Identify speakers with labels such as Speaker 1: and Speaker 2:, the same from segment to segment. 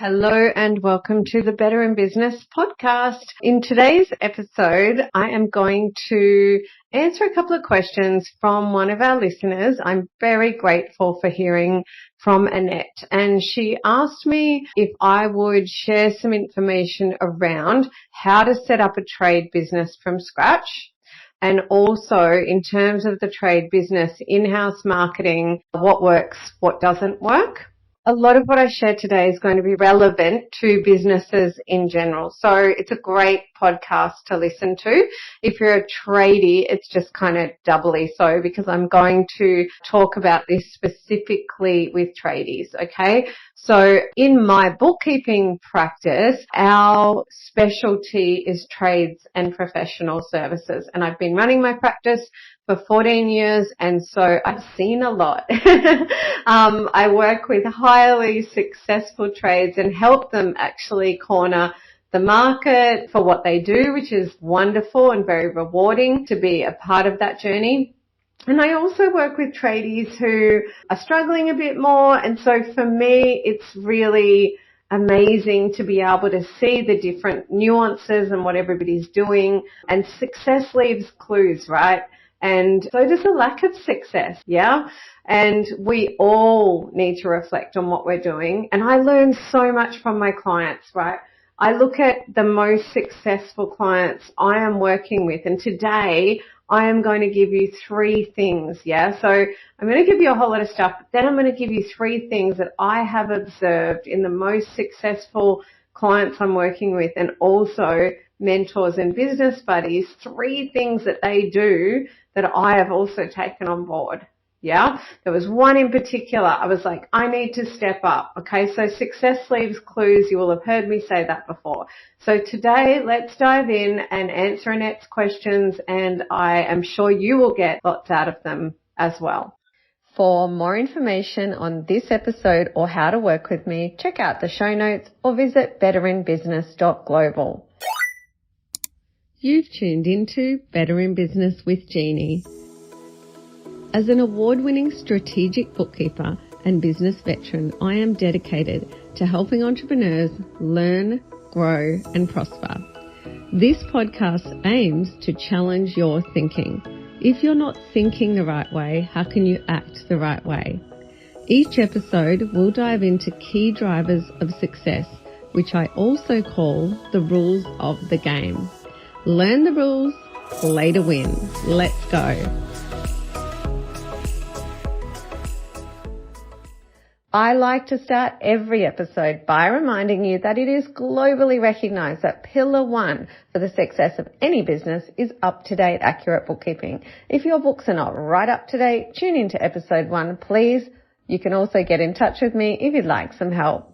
Speaker 1: Hello and welcome to the Better in Business podcast. In today's episode, I am going to answer a couple of questions from one of our listeners. I'm very grateful for hearing from Annette, and she asked me if I would share some information around how to set up a trade business from scratch. And also in terms of the trade business, in-house marketing, what works, what doesn't work. A lot of what I share today is going to be relevant to businesses in general. So it's a great podcast to listen to. If you're a tradie, it's just kind of doubly so because I'm going to talk about this specifically with tradies, okay? So in my bookkeeping practice, our specialty is trades and professional services. And I've been running my practice for 14 years, and so I've seen a lot. I work with highly successful trades and help them actually corner the market for what they do, which is wonderful and very rewarding to be a part of that journey. And I also work with tradies who are struggling a bit more, and so for me, it's really amazing to be able to see the different nuances and what everybody's doing, and success leaves clues, right? And so does a lack of success, yeah? And we all need to reflect on what we're doing. And I learn so much from my clients, right? I look at the most successful clients I am working with, and today I am going to give you 3 things, yeah? So I'm going to give you a whole lot of stuff, but then I'm going to give you 3 things that I have observed in the most successful clients I'm working with, and also mentors and business buddies, 3 things that they do that I have also taken on board. Yeah, there was one in particular. I was like, I need to step up. Okay, so success leaves clues. You will have heard me say that before. So today, let's dive in and answer Annette's questions, and I am sure you will get lots out of them as well. For more information on this episode or how to work with me, check out the show notes or visit betterinbusiness.global. You've tuned into Better in Business with Jeannie. As an award-winning strategic bookkeeper and business veteran, I am dedicated to helping entrepreneurs learn, grow, and prosper. This podcast aims to challenge your thinking. If you're not thinking the right way, how can you act the right way? Each episode will dive into key drivers of success, which I also call the rules of the game. Learn the rules, play to win. Let's go. I like to start every episode by reminding you that it is globally recognized that pillar 1 for the success of any business is up-to-date, accurate bookkeeping. If your books are not right up to date, tune into episode 1, please. You can also get in touch with me if you'd like some help.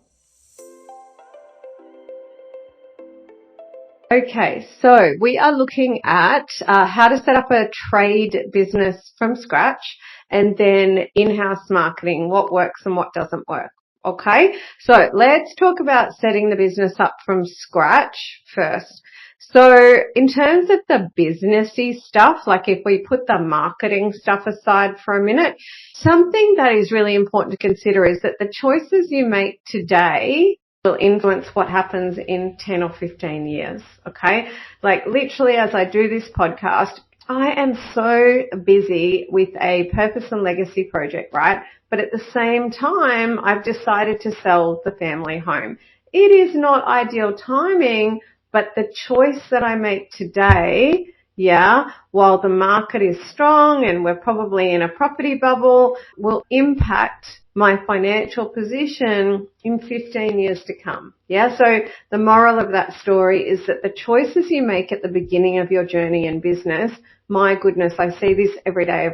Speaker 1: Okay, so we are looking at how to set up a trade business from scratch, and then in-house marketing, what works and what doesn't work. Okay, so let's talk about setting the business up from scratch first. So in terms of the businessy stuff, like if we put the marketing stuff aside for a minute, something that is really important to consider is that the choices you make today will influence what happens in 10 or 15 years, okay? Like literally as I do this podcast, I am so busy with a purpose and legacy project, right? But at the same time, I've decided to sell the family home. It is not ideal timing, but the choice that I make today, yeah, while the market is strong and we're probably in a property bubble, will impact my financial position in 15 years to come. Yeah, so the moral of that story is that the choices you make at the beginning of your journey in business, my goodness, I see this every day.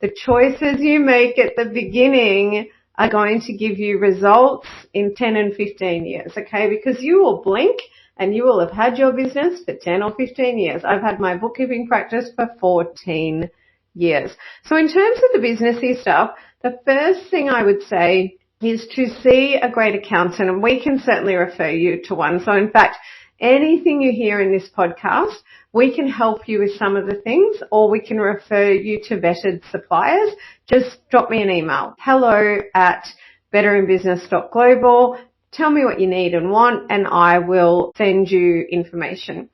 Speaker 1: The choices you make at the beginning are going to give you results in 10 and 15 years, okay? Because you will blink and you will have had your business for 10 or 15 years. I've had my bookkeeping practice for 14 years. So in terms of the businessy stuff, the first thing I would say is to see a great accountant, and we can certainly refer you to one. So in fact, anything you hear in this podcast, we can help you with some of the things, or we can refer you to vetted suppliers. Just drop me an email, hello@betterinbusiness.global. tell me what you need and want, and I will send you information.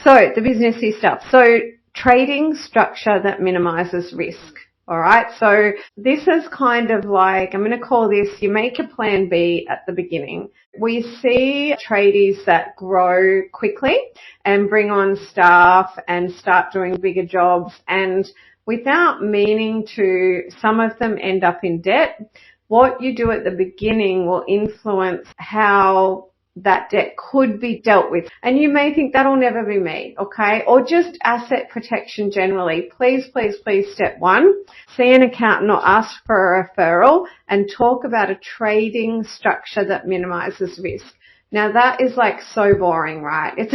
Speaker 1: So the businessy stuff. So trading structure that minimizes risk. All right. So this is kind of like, I'm going to call this, you make a plan B at the beginning. We see tradies that grow quickly and bring on staff and start doing bigger jobs, and without meaning to, some of them end up in debt. What you do at the beginning will influence how that debt could be dealt with. And you may think that'll never be me, okay? Or just asset protection generally. Please, please, please, step one, see an accountant or ask for a referral and talk about a trading structure that minimizes risk. Now that is like so boring, right? It's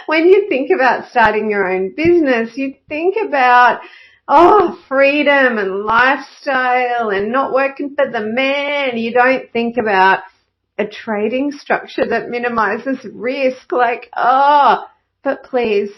Speaker 1: when you think about starting your own business, you think about freedom and lifestyle and not working for the man. You don't think about a trading structure that minimizes risk. But please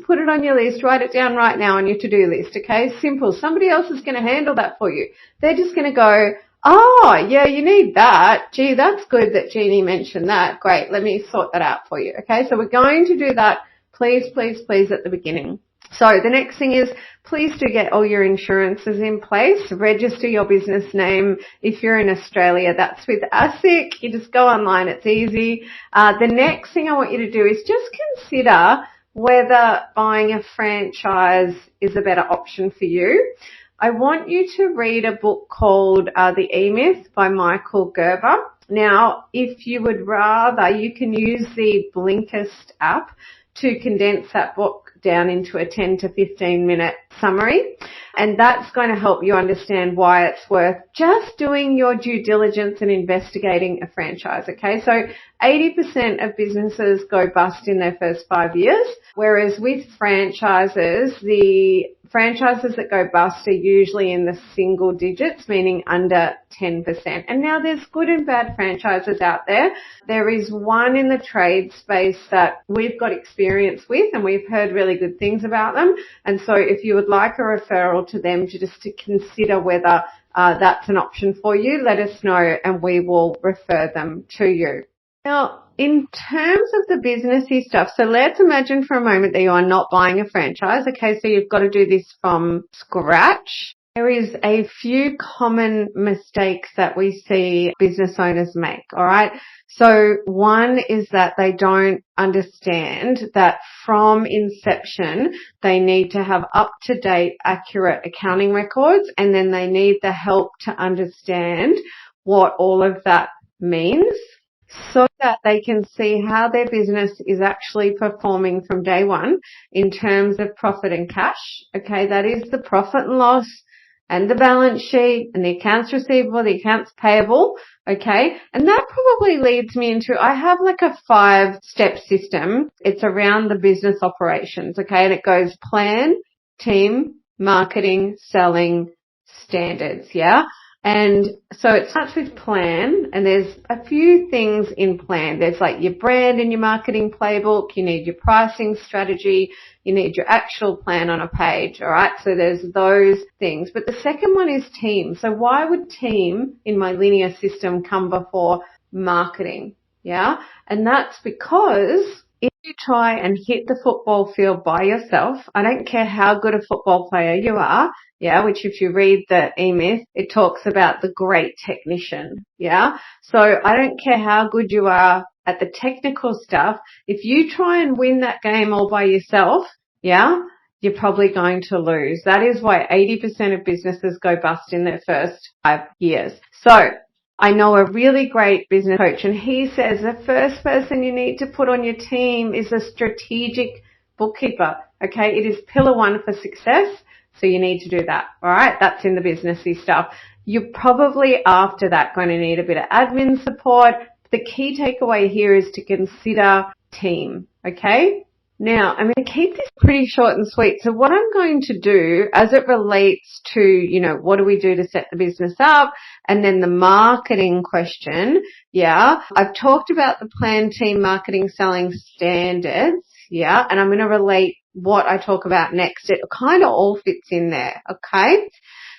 Speaker 1: put it on your list. Write it down right now on your to-do list, okay? Simple. Somebody else is going to handle that for you. They're just going to go, yeah, you need that. Gee, that's good that Jeannie mentioned that. Great. Let me sort that out for you, okay? So we're going to do that, please, please, please, at the beginning. So the next thing is, please do get all your insurances in place. Register your business name. If you're in Australia, that's with ASIC. You just go online. It's easy. The next thing I want you to do is just consider whether buying a franchise is a better option for you. I want you to read a book called The E-Myth by Michael Gerber. Now, if you would rather, you can use the Blinkist app to condense that book down into a 10 to 15 minute summary. And that's going to help you understand why it's worth just doing your due diligence and investigating a franchise. Okay. So 80% of businesses go bust in their first 5 years, whereas with franchises, the franchises that go bust are usually in the single digits, meaning under 10%. And now there's good and bad franchises out there. There is one in the trade space that we've got experience with and we've heard really good things about them. And so if you would like a referral to them to consider whether that's an option for you, let us know and we will refer them to you. Now, in terms of the businessy stuff, so let's imagine for a moment that you are not buying a franchise. Okay, so you've got to do this from scratch. There is a few common mistakes that we see business owners make, all right? So one is that they don't understand that from inception, they need to have up-to-date, accurate accounting records, and then they need the help to understand what all of that means, so that they can see how their business is actually performing from day one in terms of profit and cash. Okay, that is the profit and loss and the balance sheet and the accounts receivable, the accounts payable. Okay, and that probably leads me into, I have like a 5-step system. It's around the business operations. Okay, and it goes plan, team, marketing, selling, standards. Yeah. And so it starts with plan, and there's a few things in plan. There's like your brand and your marketing playbook. You need your pricing strategy. You need your actual plan on a page. All right. So there's those things. But the second one is team. So why would team in my linear system come before marketing? Yeah. And that's because if you try and hit the football field by yourself, I don't care how good a football player you are, yeah, which if you read the E-Myth, it talks about the great technician, yeah. So I don't care how good you are at the technical stuff. If you try and win that game all by yourself, yeah, you're probably going to lose. That is why 80% of businesses go bust in their first 5 years. So I know a really great business coach, and he says the first person you need to put on your team is a strategic bookkeeper. Okay, it is pillar 1 for success. So you need to do that. All right, that's in the businessy stuff. You're probably after that going to need a bit of admin support. The key takeaway here is to consider team. Okay. Now, I'm going to keep this pretty short and sweet. So what I'm going to do as it relates to, what do we do to set the business up, and then the marketing question, yeah, I've talked about the plan, team, marketing, selling, standards, yeah, and I'm going to relate what I talk about next. It kind of all fits in there, okay?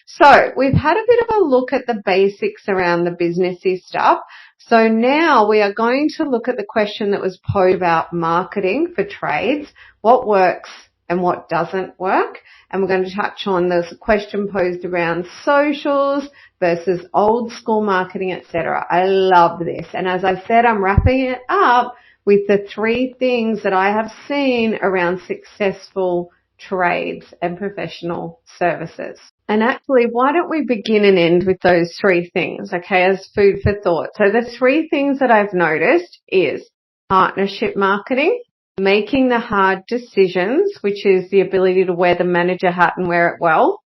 Speaker 1: So we've had a bit of a look at the basics around the businessy stuff. So now we are going to look at the question that was posed about marketing for trades, what works and what doesn't work. And we're going to touch on this question posed around socials versus old school marketing, etc. I love this. And as I said, I'm wrapping it up with the 3 things that I have seen around successful trades and professional services. And actually, why don't we begin and end with those 3 things, okay, as food for thought. So the 3 things that I've noticed is partnership marketing, making the hard decisions, which is the ability to wear the manager hat and wear it well,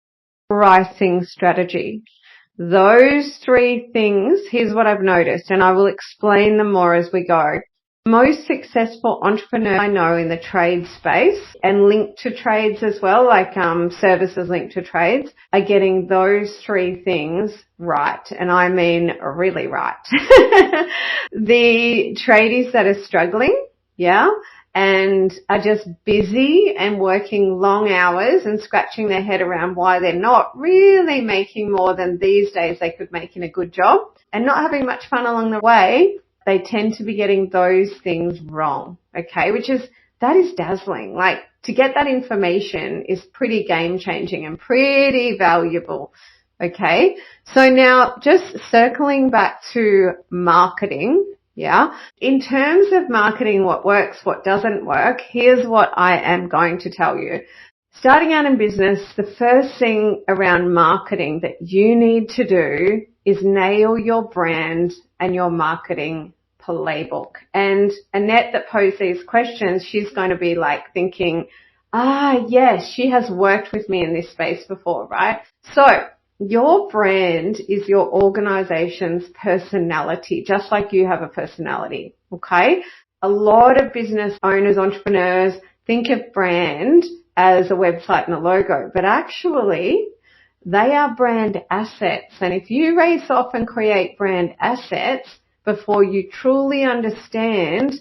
Speaker 1: pricing strategy. Those 3 things, here's what I've noticed, and I will explain them more as we go. Most successful entrepreneurs I know in the trade space and linked to trades as well, like services linked to trades, are getting those 3 things right. And I mean really right. The tradies that are struggling, and are just busy and working long hours and scratching their head around why they're not really making more than these days they could make in a good job and not having much fun along the way, they tend to be getting those things wrong, okay, that is dazzling. Like, to get that information is pretty game changing and pretty valuable, okay? So now just circling back to marketing, in terms of marketing, what works, what doesn't work, here's what I am going to tell you. Starting out in business, the first thing around marketing that you need to do is nail your brand and your marketing playbook. And Annette that posed these questions, she's going to be like thinking, yes, she has worked with me in this space before, right? So your brand is your organization's personality, just like you have a personality, okay? A lot of business owners, entrepreneurs think of brand as a website and a logo, but actually they are brand assets. And if you race off and create brand assets before you truly understand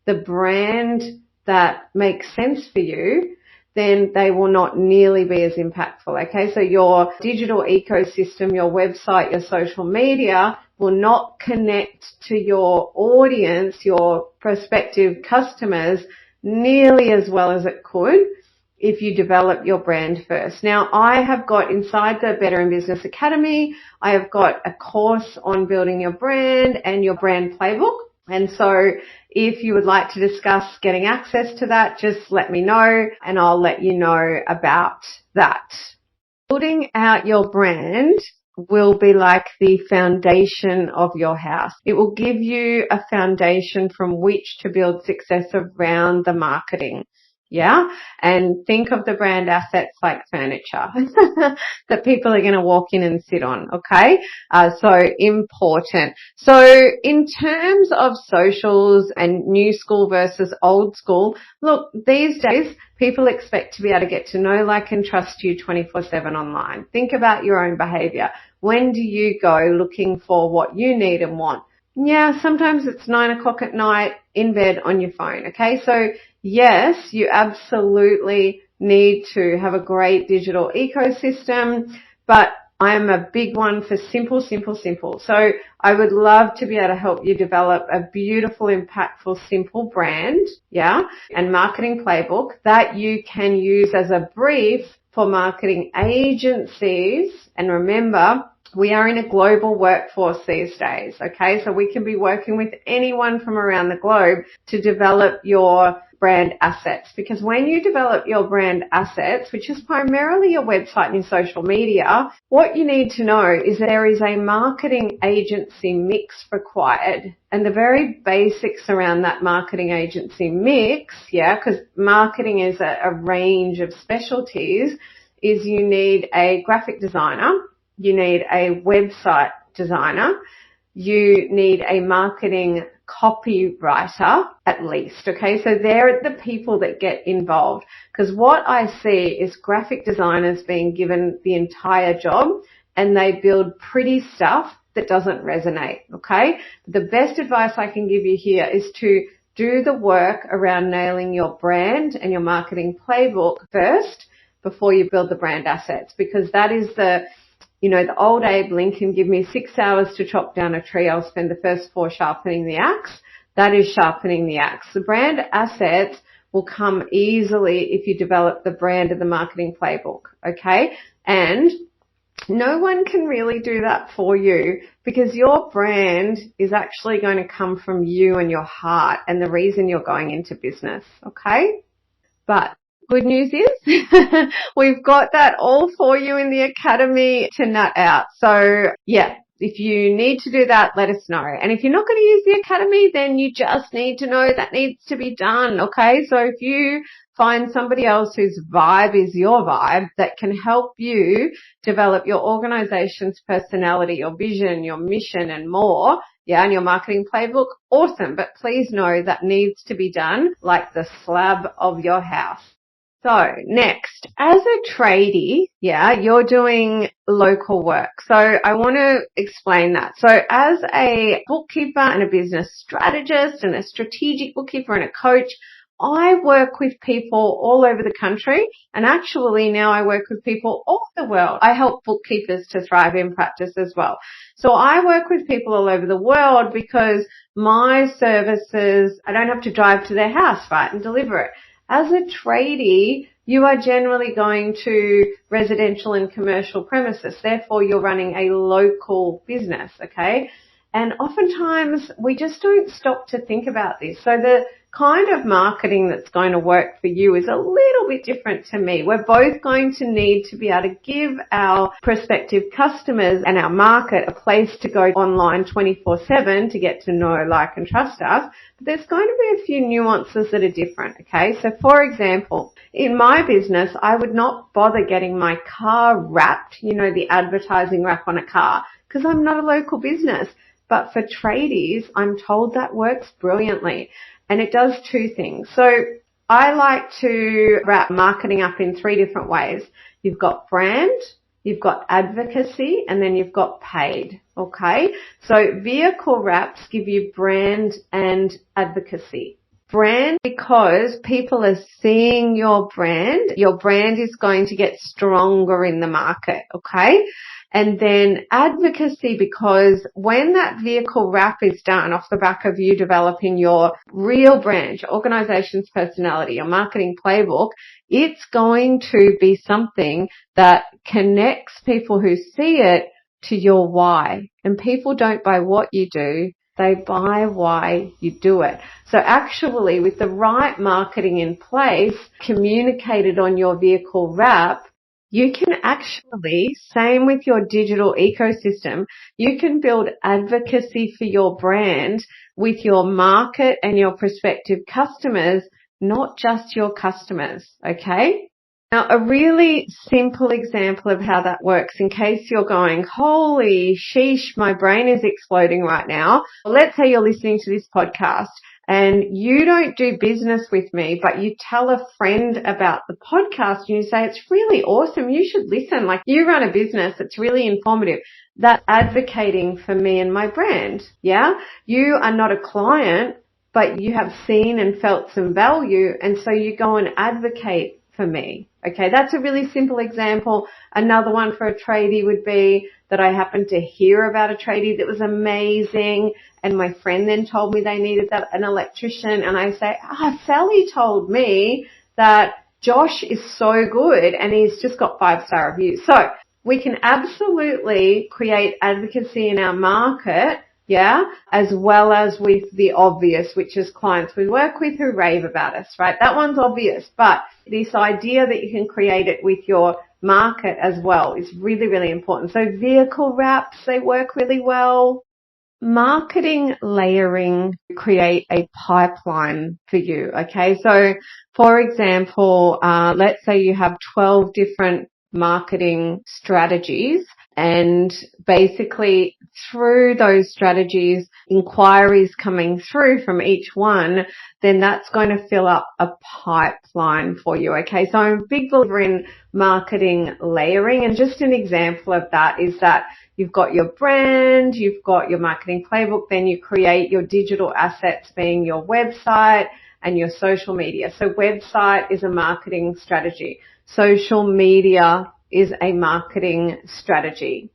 Speaker 1: the brand that makes sense for you, then they will not nearly be as impactful, okay? So your digital ecosystem, your website, your social media will not connect to your audience, your prospective customers, nearly as well as it could if you develop your brand first. Now, I have got inside the Better in Business Academy, I have got a course on building your brand and your brand playbook. And so if you would like to discuss getting access to that, just let me know and I'll let you know about that. Building out your brand will be like the foundation of your house. It will give you a foundation from which to build success around the marketing. And think of the brand assets like furniture that people are going to walk in and sit on, okay? So important. So in terms of socials and new school versus old school, look, these days people expect to be able to get to know, like, and trust you 24/7 online. Think about your own behavior. When do you go looking for what you need and want? Sometimes it's 9 o'clock at night in bed on your phone, okay? So yes, you absolutely need to have a great digital ecosystem, but I am a big one for simple. So I would love to be able to help you develop a beautiful, impactful, simple brand, and marketing playbook that you can use as a brief for marketing agencies. And remember, we are in a global workforce these days, okay? So we can be working with anyone from around the globe to develop your brand assets, because when you develop your brand assets, which is primarily your website and your social media, what you need to know is that there is a marketing agency mix required, and the very basics around that marketing agency mix, because marketing is a range of specialties, is you need a graphic designer, you need a website designer, you need a marketing copywriter at least, okay? So they're the people that get involved, because what I see is graphic designers being given the entire job and they build pretty stuff that doesn't resonate, okay? The best advice I can give you here is to do the work around nailing your brand and your marketing playbook first before you build the brand assets, because that is the the old Abe Lincoln, give me 6 hours to chop down a tree, I'll spend the first 4 sharpening the axe. That is sharpening the axe. The brand assets will come easily if you develop the brand and the marketing playbook, okay? And no one can really do that for you, because your brand is actually going to come from you and your heart and the reason you're going into business, okay? But good news is we've got that all for you in the academy to nut out. So yeah, if you need to do that, let us know. And if you're not going to use the academy, then you just need to know that needs to be done, okay? So if you find somebody else whose vibe is your vibe that can help you develop your organization's personality, your vision, your mission and more, and your marketing playbook, awesome. But please know that needs to be done like the slab of your house. So next, as a tradie, you're doing local work. So I want to explain that. So as a bookkeeper and a business strategist and a strategic bookkeeper and a coach, I work with people all over the country, and actually now I work with people all over the world. I help bookkeepers to thrive in practice as well. So I work with people all over the world because my services, I don't have to drive to their house, right, and deliver it. As a tradie, you are generally going to residential and commercial premises. Therefore, you're running a local business, okay? And oftentimes we just don't stop to think about this. So the kind of marketing that's going to work for you is a little bit different to me. We're both going to need to be able to give our prospective customers and our market a place to go online 24/7 to get to know, like, and trust us. But there's going to be a few nuances that are different, okay? So for example, in my business, I would not bother getting my car wrapped, the advertising wrap on a car, because I'm not a local business. But for tradies, I'm told that works brilliantly. And it does 2 things. So I like to wrap marketing up in 3 different ways. You've got brand, you've got advocacy, and then you've got paid. Okay? So vehicle wraps give you brand and advocacy. Brand, because people are seeing your brand is going to get stronger in the market. Okay? And then advocacy, because when that vehicle wrap is done off the back of you developing your real brand, your organization's personality, your marketing playbook, it's going to be something that connects people who see it to your why. And people don't buy what you do, they buy why you do it. So actually, with the right marketing in place, communicated on your vehicle wrap, you can actually, same with your digital ecosystem, you can build advocacy for your brand with your market and your prospective customers, not just your customers, okay? Now, a really simple example of how that works, in case you're going, holy sheesh, my brain is exploding right now. Well, let's say you're listening to this podcast and you don't do business with me, but you tell a friend about the podcast and you say, it's really awesome, you should listen. Like, you run a business, it's really informative. That's advocating for me and my brand, yeah? You are not a client, but you have seen and felt some value, and so you go and advocate for me. Okay, that's a really simple example. Another one for a tradie would be that I happened to hear about a tradie that was amazing, and my friend then told me they needed an electrician, and I say, Sally told me that Josh is so good and he's just got 5-star reviews. So we can absolutely create advocacy in our market, as well as with the obvious, which is clients we work with who rave about us, right? That one's obvious, but this idea that you can create it with your market as well is really, really important. So vehicle wraps, they work really well. Marketing layering, create a pipeline for you, okay? So for example, let's say you have 12 different marketing strategies, and basically through those strategies, inquiries coming through from each one, then that's going to fill up a pipeline for you, okay? So I'm a big believer in marketing layering, and just an example of that is that you've got your brand, you've got your marketing playbook, then you create your digital assets being your website and your social media. So website is a marketing strategy. Social media is a marketing strategy.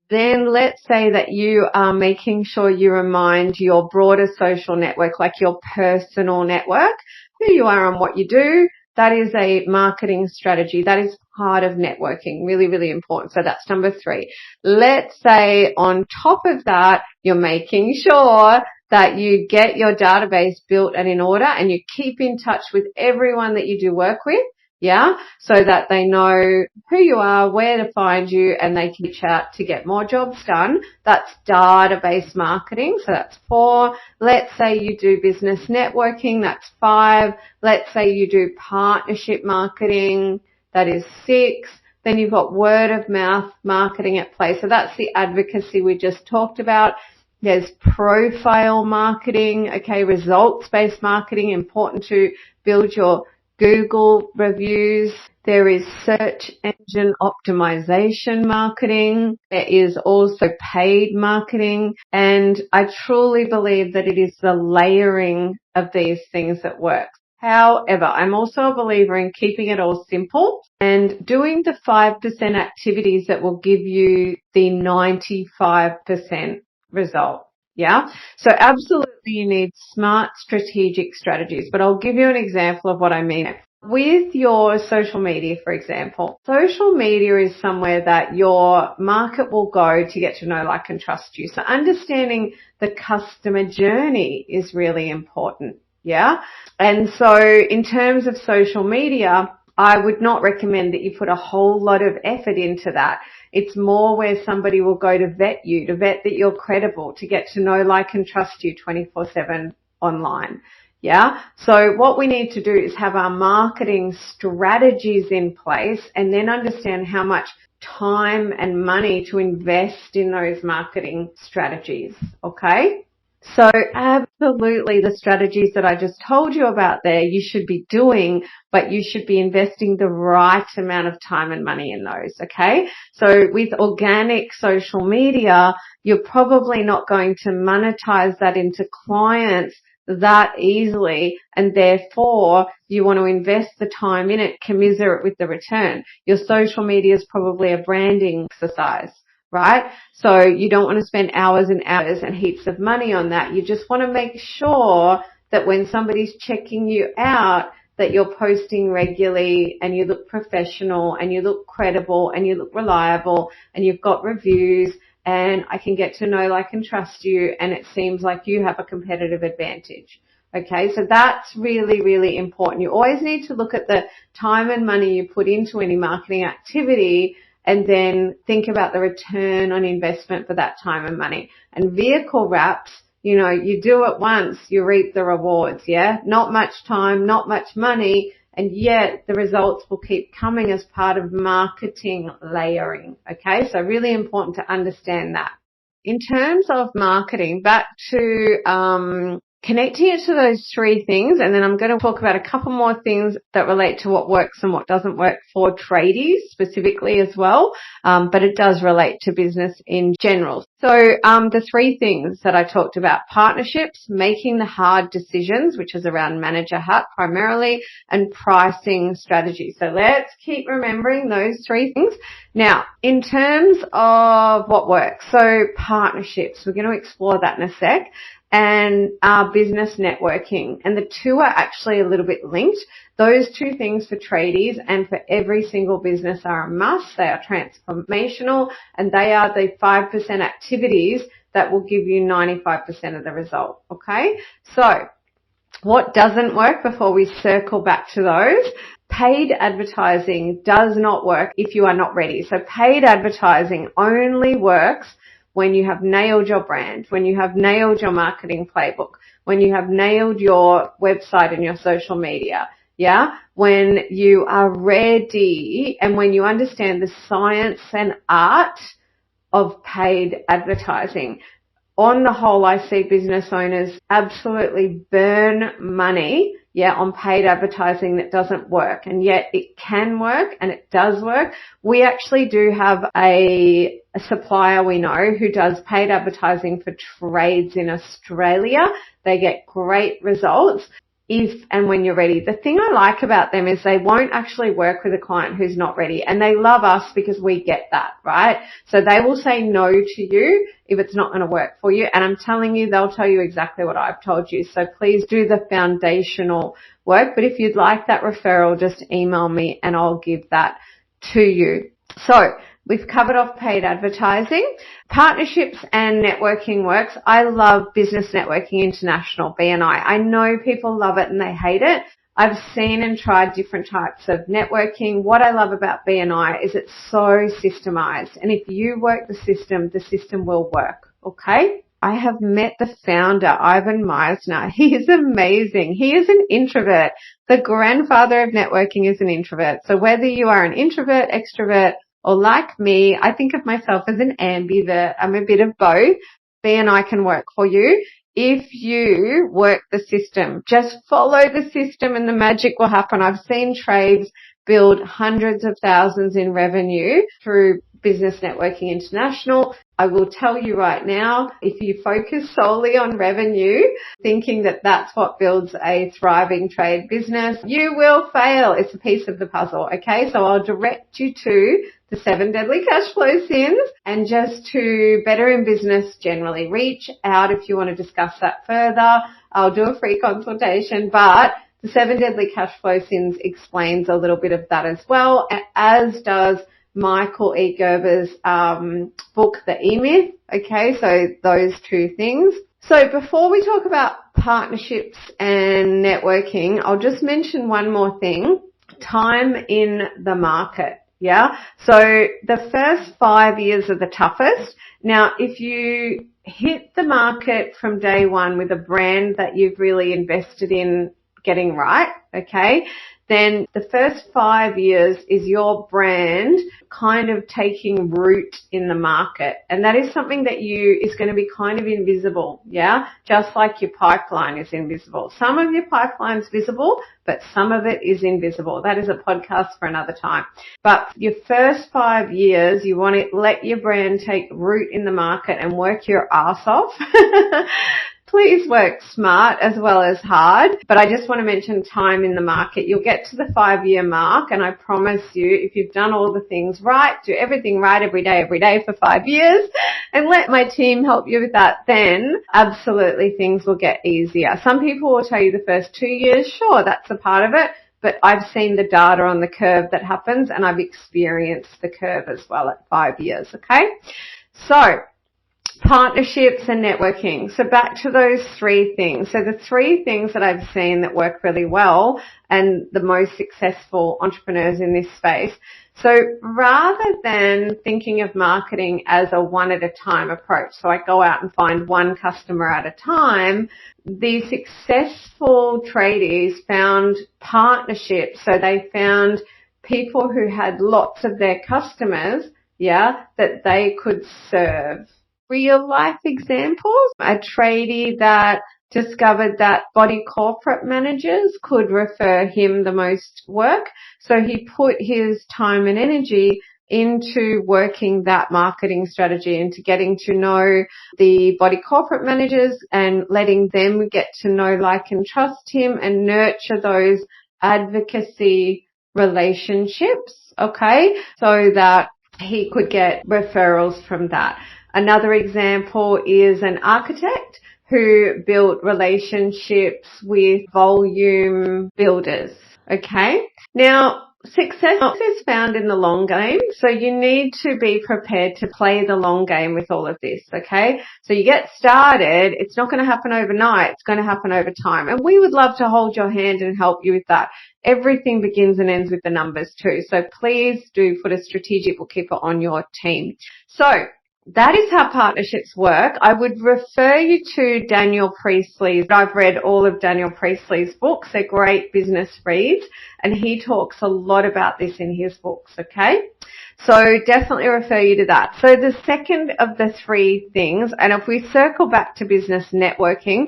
Speaker 1: Then let's say that you are making sure you remind your broader social network, like your personal network, who you are and what you do. That is a marketing strategy. That is part of networking. Really, really important. So that's number 3. Let's say on top of that, you're making sure that you get your database built and in order, and you keep in touch with everyone that you do work with. Yeah, so that they know who you are, where to find you, and they can reach out to get more jobs done. That's database marketing. So that's 4. Let's say you do business networking. That's 5. Let's say you do partnership marketing. That is 6. Then you've got word of mouth marketing at play. So that's the advocacy we just talked about. There's profile marketing. Okay, results-based marketing, important to build your Google reviews. There is search engine optimization marketing. There is also paid marketing. And I truly believe that it is the layering of these things that works. However, I'm also a believer in keeping it all simple and doing the 5% activities that will give you the 95% result. Yeah. So absolutely you need smart strategic strategies, but I'll give you an example of what I mean. With your social media, for example, social media is somewhere that your market will go to get to know, like, and trust you. So understanding the customer journey is really important. Yeah. And so in terms of social media, I would not recommend that you put a whole lot of effort into that. It's more where somebody will go to vet you, to vet that you're credible, to get to know, like, and trust you 24/7 online. Yeah. So what we need to do is have our marketing strategies in place and then understand how much time and money to invest in those marketing strategies. Okay. So absolutely the strategies that I just told you about there, you should be doing, but you should be investing the right amount of time and money in those. Okay. So with organic social media, you're probably not going to monetize that into clients that easily, and therefore you want to invest the time in it commensurate with the return. Your social media is probably a branding exercise, right? So you don't want to spend hours and hours and heaps of money on that. You just want to make sure that when somebody's checking you out, that you're posting regularly and you look professional and you look credible and you look reliable and you've got reviews, and I can get to know, like, and trust you, and it seems like you have a competitive advantage. Okay, so that's really, really important. You always need to look at the time and money you put into any marketing activity and then think about the return on investment for that time and money. And vehicle wraps, you know, you do it once, you reap the rewards, yeah? Not much time, not much money, and yet the results will keep coming as part of marketing layering, okay? So really important to understand that. In terms of marketing, back to connecting it to those 3 things, and then I'm going to talk about a couple more things that relate to what works and what doesn't work for tradies specifically as well, but it does relate to business in general. So the 3 things that I talked about: partnerships, making the hard decisions, which is around manager hat primarily, and pricing strategy. So let's keep remembering those 3 things. Now, in terms of what works, so partnerships, we're going to explore that in a sec. And business networking. And the 2 are actually a little bit linked. Those 2 things for tradies and for every single business are a must. They are transformational, and they are the 5% activities that will give you 95% of the result. Okay. So what doesn't work before we circle back to those? Paid advertising does not work if you are not ready. So paid advertising only works when you have nailed your brand, when you have nailed your marketing playbook, when you have nailed your website and your social media, yeah? When you are ready and when you understand the science and art of paid advertising. On the whole, I see business owners absolutely burn money, on paid advertising that doesn't work. And yet it can work and it does work. We actually do have a supplier we know who does paid advertising for trades in Australia. They get great results. if and when you're ready. The thing I like about them is they won't actually work with a client who's not ready, and they love us because we get that, right? So they will say no to you if it's not going to work for you, and I'm telling you, they'll tell you exactly what I've told you. So please do the foundational work, but if you'd like that referral, just email me and I'll give that to you. So we've covered off paid advertising, partnerships and networking works. I love Business Networking International, BNI. I know people love it and they hate it. I've seen and tried different types of networking. What I love about BNI is it's so systemized. And if you work the system will work. Okay? I have met the founder, Ivan Meisner. He is amazing. He is an introvert. The grandfather of networking is an introvert. So whether you are an introvert, extrovert, or like me, I think of myself as an ambivert. I'm a bit of both. BNI can work for you if you work the system. Just follow the system and the magic will happen. I've seen trades build hundreds of thousands in revenue through Business Networking International. I will tell you right now, if you focus solely on revenue, thinking that that's what builds a thriving trade business, you will fail. It's a piece of the puzzle, okay? So I'll direct you to the 7 deadly cash flow sins and just to Better in Business generally. Reach out if you want to discuss that further. I'll do a free consultation, but the 7 deadly cash flow sins explains a little bit of that as well, as does Michael E. Gerber's book, The E-Myth. Okay, so those two things. So before we talk about partnerships and networking, I'll just mention one more thing. Time in the market. Yeah. So the first 5 years are the toughest. Now, if you hit the market from day one with a brand that you've really invested in getting right, okay, then the first 5 years is your brand kind of taking root in the market. And that is something that is going to be kind of invisible, yeah? Just like your pipeline is invisible. Some of your pipeline's visible, but some of it is invisible. That is a podcast for another time. But your first 5 years, you want to let your brand take root in the market and work your ass off. Please work smart as well as hard. But I just want to mention time in the market. You'll get to the 5-year mark, and I promise you, if you've done all the things right, do everything right every day for 5 years, and let my team help you with that, then absolutely things will get easier. Some people will tell you the first 2 years, sure, that's a part of it, but I've seen the data on the curve that happens, and I've experienced the curve as well at 5 years, okay? So, partnerships and networking. So back to those 3 things. So the 3 things that I've seen that work really well and the most successful entrepreneurs in this space. So rather than thinking of marketing as a one at a time approach, so I go out and find one customer at a time, the successful tradies found partnerships. So they found people who had lots of their customers, yeah, that they could serve. Real life examples, a tradie that discovered that body corporate managers could refer him the most work. So he put his time and energy into working that marketing strategy, into getting to know the body corporate managers and letting them get to know, like, and trust him and nurture those advocacy relationships, okay, so that he could get referrals from that. Another example is an architect who built relationships with volume builders. Okay. Now, success is found in the long game. So you need to be prepared to play the long game with all of this. Okay. So you get started. It's not going to happen overnight. It's going to happen over time. And we would love to hold your hand and help you with that. Everything begins and ends with the numbers too. So please do put a strategic bookkeeper on your team. So that is how partnerships work. I would refer you to Daniel Priestley's. I've read all of Daniel Priestley's books. They're great business reads, and he talks a lot about this in his books, okay? So definitely refer you to that. So the second of the 3 things, and if we circle back to business networking,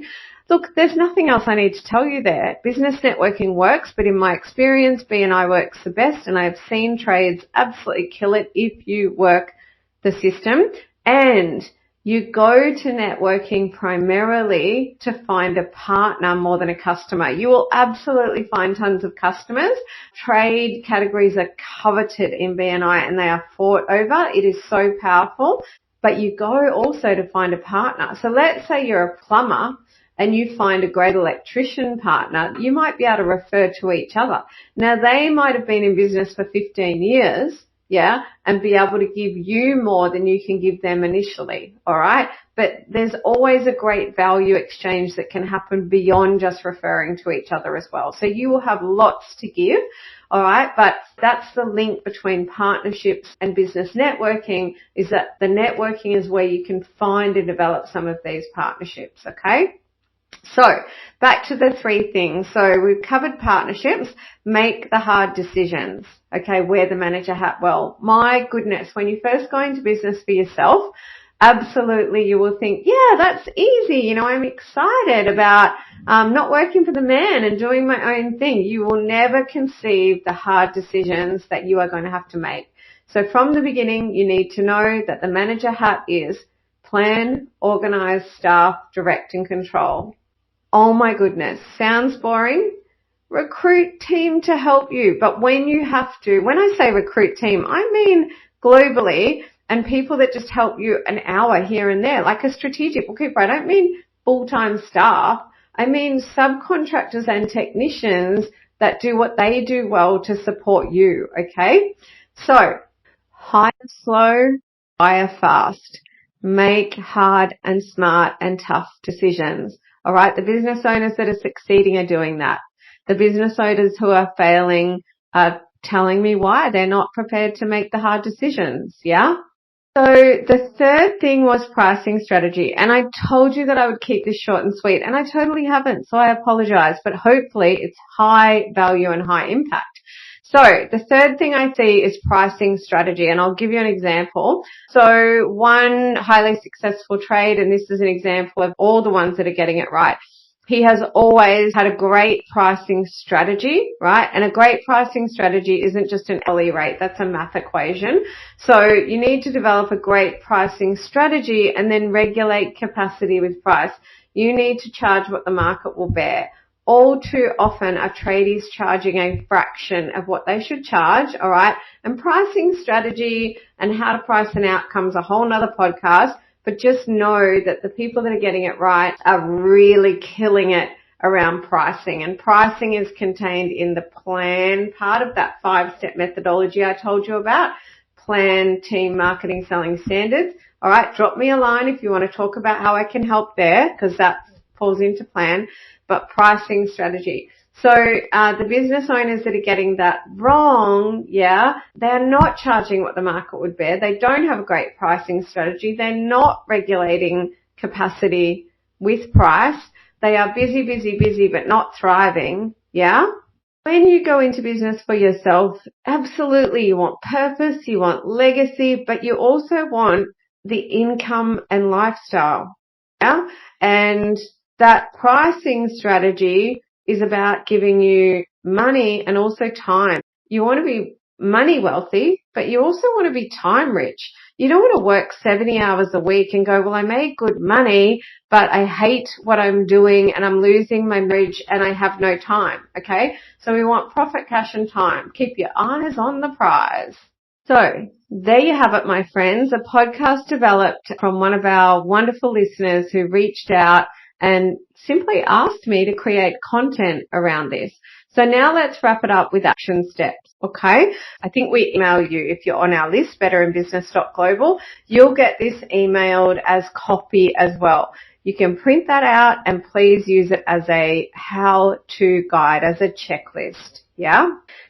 Speaker 1: look, there's nothing else I need to tell you there. Business networking works, but in my experience, BNI works the best, and I've seen trades absolutely kill it if you work the system. And You go to networking primarily to find a partner more than a customer. You will absolutely find tons of customers. Trade categories are coveted in BNI and they are fought over. It is so powerful. But you go also to find a partner. So let's say you're a plumber and you find a great electrician partner. You might be able to refer to each other. Now, they might have been in business for 15 years. Yeah, and be able to give you more than you can give them initially, all right? But there's always a great value exchange that can happen beyond just referring to each other as well. So you will have lots to give, all right? But that's the link between partnerships and business networking, is that the networking is where you can find and develop some of these partnerships, okay? So back to the three things. So we've covered partnerships, make the hard decisions. Okay, wear the manager hat well. My goodness, when you first go into business for yourself, absolutely you will think, yeah, that's easy. You know, I'm excited about not working for the man and doing my own thing. You will never conceive the hard decisions that you are going to have to make. So from the beginning, you need to know that the manager hat is plan, organize, staff, direct and control. Oh my goodness, sounds boring? Recruit team to help you. But when you have to, when I say recruit team, I mean globally, and people that just help you an hour here and there, like a strategic bookkeeper. I don't mean full-time staff. I mean subcontractors and technicians that do what they do well to support you, okay? So hire slow, hire fast. Make hard and smart and tough decisions. All right. The business owners that are succeeding are doing that. The business owners who are failing are telling me why they're not prepared to make the hard decisions. Yeah. So the third thing was pricing strategy. And I told you that I would keep this short and sweet, and I totally haven't. So I apologize, but hopefully it's high value and high impact. So the third thing I see is pricing strategy, and I'll give you an example. So one highly successful trade, and this is an example of all the ones that are getting it right. He has always had a great pricing strategy, right? And a great pricing strategy isn't just an LE rate. That's a math equation. So you need to develop a great pricing strategy and then regulate capacity with price. You need to charge what the market will bear. All too often are tradies charging a fraction of what they should charge, all right? And pricing strategy and how to price an outcome is a whole nother podcast, but just know that the people that are getting it right are really killing it around pricing. And pricing is contained in the plan part of that 5-step methodology I told you about. Plan, team, marketing, selling standards. All right, drop me a line if you want to talk about how I can help there, because that falls into plan. But pricing strategy. So the business owners that are getting that wrong, yeah, they're not charging what the market would bear. They don't have a great pricing strategy. They're not regulating capacity with price. They are busy, but not thriving, yeah. When you go into business for yourself, absolutely you want purpose, you want legacy, but you also want the income and lifestyle, yeah. And that pricing strategy is about giving you money and also time. You want to be money wealthy, but you also want to be time rich. You don't want to work 70 hours a week and go, well, I made good money, but I hate what I'm doing and I'm losing my marriage and I have no time. Okay. So we want profit, cash and time. Keep your eyes on the prize. So there you have it, my friends, a podcast developed from one of our wonderful listeners who reached out and simply asked me to create content around this. So now let's wrap it up with action steps, okay? I think we email you if you're on our list, betterinbusiness.global. You'll get this emailed as copy as well. You can print that out and please use it as a how-to guide, as a checklist, yeah?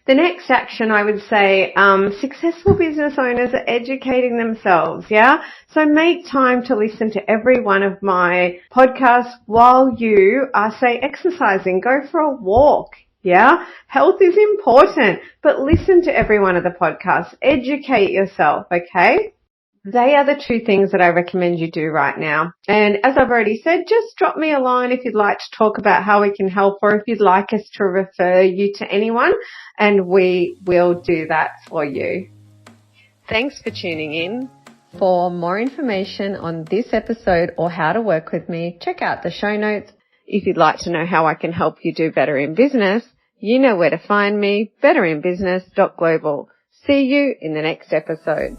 Speaker 1: The next action, I would say, successful business owners are educating themselves, yeah? So make time to listen to every one of my podcasts while you are, say, exercising. Go for a walk, yeah? Health is important, but listen to every one of the podcasts. Educate yourself, okay? They are the two things that I recommend you do right now. And as I've already said, just drop me a line if you'd like to talk about how we can help, or if you'd like us to refer you to anyone, and we will do that for you. Thanks for tuning in. For more information on this episode or how to work with me, check out the show notes. If you'd like to know how I can help you do better in business, you know where to find me, betterinbusiness.global. See you in the next episode.